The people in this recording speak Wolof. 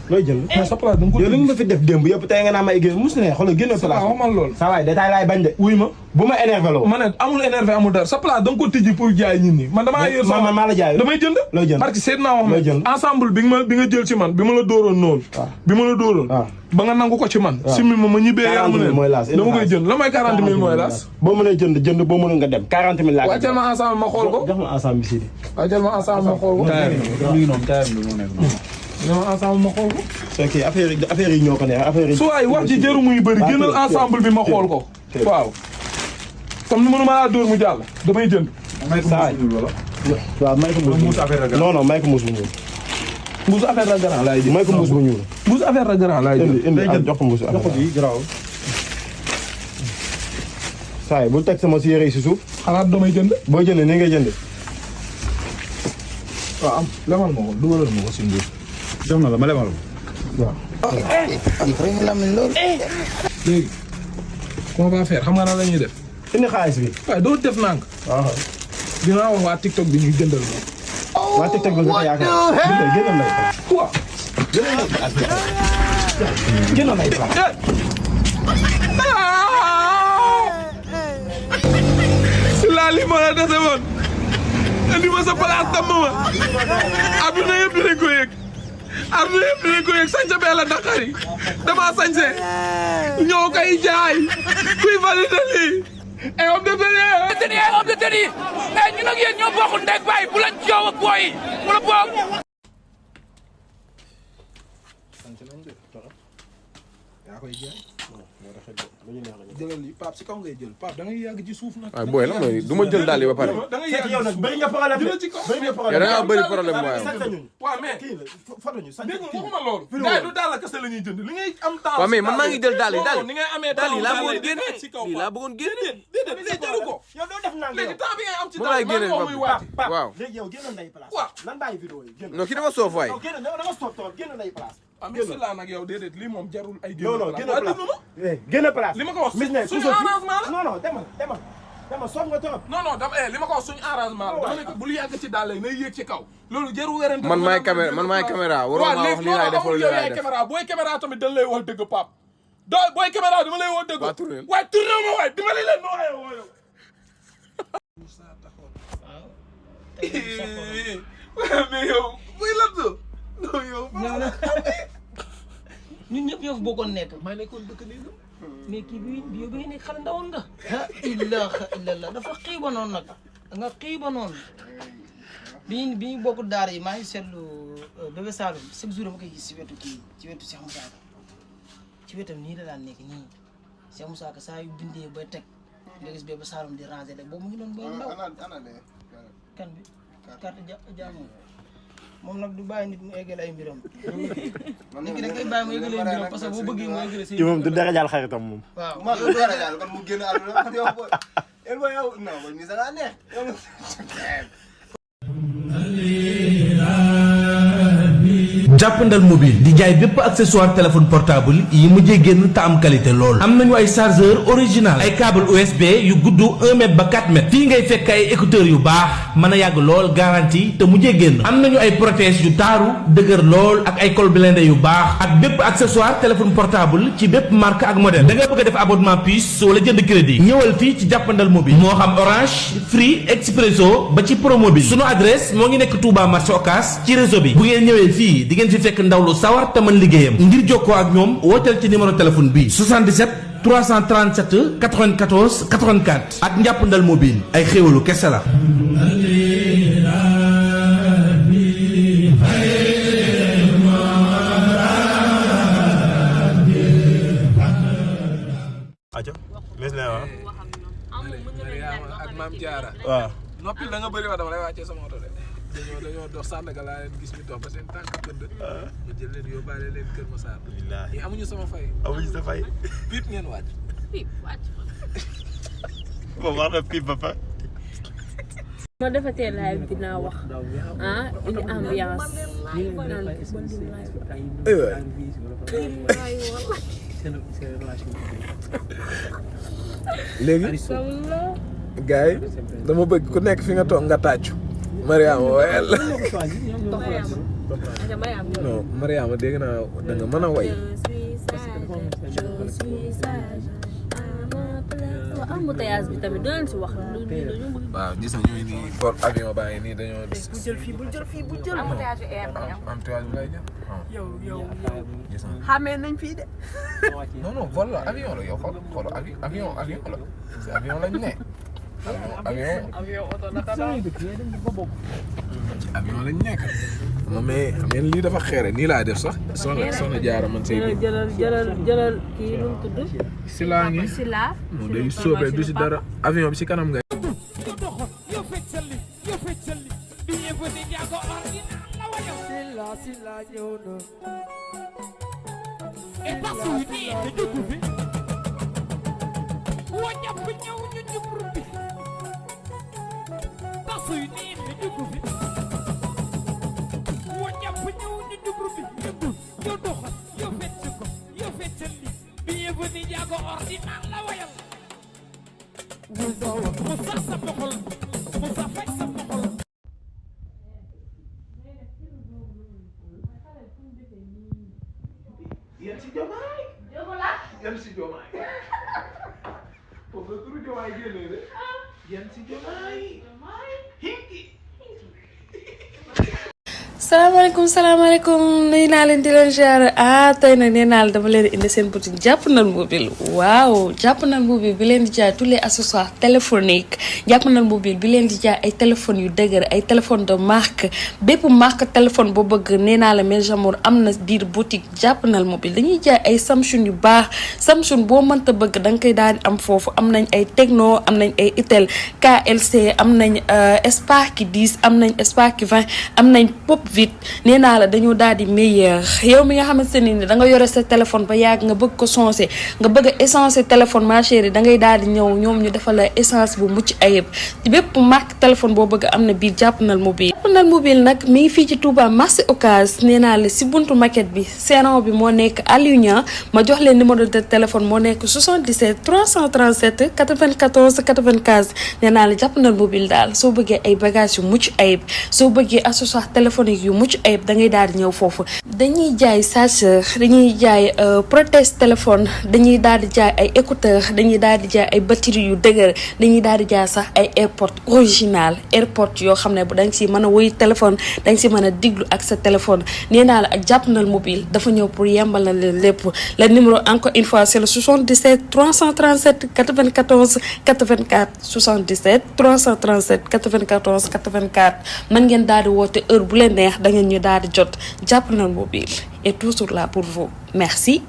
looy jënd mais sa place da nga ko li nga fi def démb yëpp tey nga naa ma génn mus ne xoolal génn place waxal lool sa waay détail laay bañ de wuy ma bu ma énervé loo ma ne amul énervé amul dara sa place da nga ko tijji pour jaay nit ñi man damaa yor sama maa la jaay damay jënd looy jënd parce que seet naa wax looy jënd ensemble bi nga jël ci man bi ma la dóoroon noonu bi ma la dóoroon ba nga nangu ko ci man simi ma ñibbee yaa mu ne dama koy jënd la may 40 000 mooy laas boo mënee jënd boo mënul nga dem 40 000 laa wàccal ma ensemble ma xool ko jox ma ensemble bi Sidi wàccal ma ensemble ma xool ko non ensemble ma xool ko. ok affaire yi ñoo ko neex affaire yi. su waay wax ji jëru muy bëri génnal ensemble bi ma xool ko. waaw. comme ni mënuma laa dóor mu jàll damay jënd. saa yi waaw may ko mbuus non non may ko mbuus bu ñuul. mbuusu affaire la grand laay jënd. may ko mbuus bu ñuul. mbuusu affaire la grand laay jënd. indi jox ko mbuusu affaire. jox ko bii garaaw. saa yi bul teg sama si yére yi si suuf. xalaat damay jënd. boo jëndee ni ngay jëndee. waaw am lemal ma ko dugalal ma ko si mbuus. jox na la ma lemal waaw. léegi. comment va faire xam nga nan la ñuy def. indi xaalis bi. waaw doo def nànk. waaw. dinaa wax waa TikTok bi ñuy jëndal moom. waa TikTok bi nga yaakaar génnal lay fa. quoi. génnal lay fa. si laa li ma la dese woon. indi ma sa place tam ma. adduna yëpp dinañ ko yëg. adduna yëpp dinañ ko yëg sañse bee la naqari dama sañse ñoo koy jaay kuy validé lii et homme de tenue ñun ak yéen ñoo bokk ndeg baay bu lañ coow ak booy mu la bokk yaa koy jaay jëlal li Pape si kaw ngay jël Pape da ngay yàgg ci suuf nag. waaw booy la mooy du ma jël daal yi ba pare. da ngay yàgg yow nag bëri nga problème yow da ngaa bëri problème waaye. waaw mais kii la foto ñu sañ waxuma loolu. gars yi du daal la kese la ñuy jënd li ngay am temps. waaw mais man maa ngi jël daal yi daal ni ngay amee daal yi laa bëggoon génne lii laa bëggoon génne. déedéet jaru ko. yow doo def nang léegi temps bi ngay am ci daal génne waaw. léegi yow génn nday place. waaw lan bàyyi vidéo yi génn. non kii dama soof waay. génn dama soof tool génn nday place. génn la nag yow déedéet lii moom jarul ay génn. non génn place li ma ko wax suñu arrangement la. non demal soof nga trop. non dama li ma ko wax suñu arrangement la. dama ne ko bul yàgg ci daal nay yéeg ci kaw. loolu jarul werante. man maay caméra waroo maa wax lii laay def wala lii laay def. booy caméra tamit dañ lay wax dëgg Pape. booy caméra dama lay wax dëgg. waaye tourné ma waay dimbali leen ma waaye wooyo. mais yow buy lan non yow. ñun ñëpp ñoo fi bokkoon nekk. maa nekkoon dëkk nii mais kii bi yow bi nga nekk xale ndawoon nga. ah ilaha illallah dafa xiibanoon nag nga xiibanoon bi ñu bokk daara yi maa ngi seetlu bébé Saloum chaque jour dama koy gis si wetu kii ci wetu Cheikh Moussa Ka ci wetam nii la daan nekk nii Cheikh Moussa Ka saa yu bindee ba teg nga gis bébé Saloum di ranger rek boobu mu ngi doon booy ndaw. kan bi carte jàmm moom nag du bàyyi nit mu eggale ay mbiram. nit ki da ngay bàyyi mu eggale ay mbiram parce que boo bëggee mu eggale say. moom du dara jaal xaritam moom. waaw man du dara jaal kon mu génn àdduna yow booy yow non booy mi sa nga neex. jàppandal mobile di jaay bépp accessoire téléphone portable yi mujjee génn te am qualité lool. am nañu ay chargeur original ay câble USB yu gudd 1 mètre ba 4 mètres. fii ngay fekk ay écouteurs yu baax mën a yàgg lool garantie te mujjee génn. am nañu ay protèges yu taaru dëgër lool ak ay col blindé yu baax ak bépp accessoire téléphone portable ci bépp marque ak modèle. da nga bëgg a def abonnement puce wala jënd crédit. ñëwal fii ci jàppandal mobile. moo xam Orange Free Expresso ba ci Promobile. sunu adresse moo ngi nekk Touba marché Ocass ci réseau bi. bu ngeen ñëwee fii di ngeen fi fekk ndaw lu sawar te mën liggéeyam. ngir jokkoo ak ñoom wooteel ci numéro téléphone bi 77 337 94 84 ak njàppandal mobile ay xéwalu kese la. ak Maam Jaara waaw. noppi da nga bëri wax dama lay wàccee sama oto de. dañoo dox Sandaga laa leen gis ñu dox ba seen tànk bënd. ma jël leen yóbbaale leen Kër Massar. wallaahi amuñu sama fay. amuñu sa fay. piip ngeen wàcc. piip wàcc. moom wax na piip ba pare. ma defatee live dinaa wax indi ambiance naan léegi gars yi dama bëgg ku nekk fi nga toog nga tàccu Mariama wayal non Mariama dégg naa da nga mën a way embouteillage bi tamit doon si wax waaw gis nañu ni port avion baa ngi nii dañoo bul jël fii embouteillage air bi embouteillage bi lay jël yow gis na xamee nañ fii de non vol la avion la yow xool avion la si avion lañ ne avion oto naka la ci avion lañ nekk mais lii dafa xeere nii laa def sax soxna jaara man say jëlal kii lu mu tudd Sila ngi mo day soobee du si dara avion bi si kanam nga Yan si Diomaye. Yan si Diomaye. Foofu la turu Diomaye génnee de. Yan si Diomaye. Hinki. salaamaaleykum nuyu naa leen di leen ziar tey nag nee naa la dama leen indi seen boutique Jàppandal Mobile waaw Jàppandal Mobile bi leen di jaay tous les accessoires téléphoniques Jàppandal Mobile bi leen di jaay ay téléphones yu dëgër ay téléphones de marque bépp marque téléphone boo bëgg nee naa la mes amours am na biir boutique Jàppandal Mobile dañuy jaay ay Samsung yu baax Samsung boo mënta bëgg da nga koy daal di am foofu am nañ ay Tecno am nañ ay Itel KLC am nañ Spark 10 am nañ Spark 20 am nañ Pop Vite nee naa la dañoo daal di meilleur yow mi nga xamante ne da nga yore sa téléphone ba yàgg nga bëgg ko changer nga bëgg a essencer téléphone ma chérie da ngay daal di ñëw ñoom ñu defal la essence bu mucc ayib ci bépp marque téléphone boo bëgg am na biir Jàppandal Mobile. Jàppandal Mobile nag mi ngi fii ci Touba marché Ocass nee naa la si buntu maquette bi serrant bi moo nekk Aliou ma jox leen numéro de téléphone moo nekk 77 337 94 95 nee naa la Jàppandal Mobile daal soo bëggee ay bagages yu mucc ayib soo bëggee accessoire téléphonique yu mucc ayib da ngay daal di ñëw foofu. dañuy jaay chargeur dañuy jaay protège téléphone dañuy daal di jaay ay écouteur dañuy daal di jaay ay batterie yu dëgër dañuy daal di jaay sax ay airport original airport yoo xam ne bu da nga si mën a woy téléphone da nga si mën a diglu ak sa téléphone nee naa la ak Jàppandal Mobile dafa ñëw pour yembal na leen lépp le numéro encore une fois c'est le 77 337 94 84 77 337 94 84 mën ngeen daal di woote heure bu leen neex da ngeen ñu daal di jot Jàppandal Mobile est toujours là pour vous merci.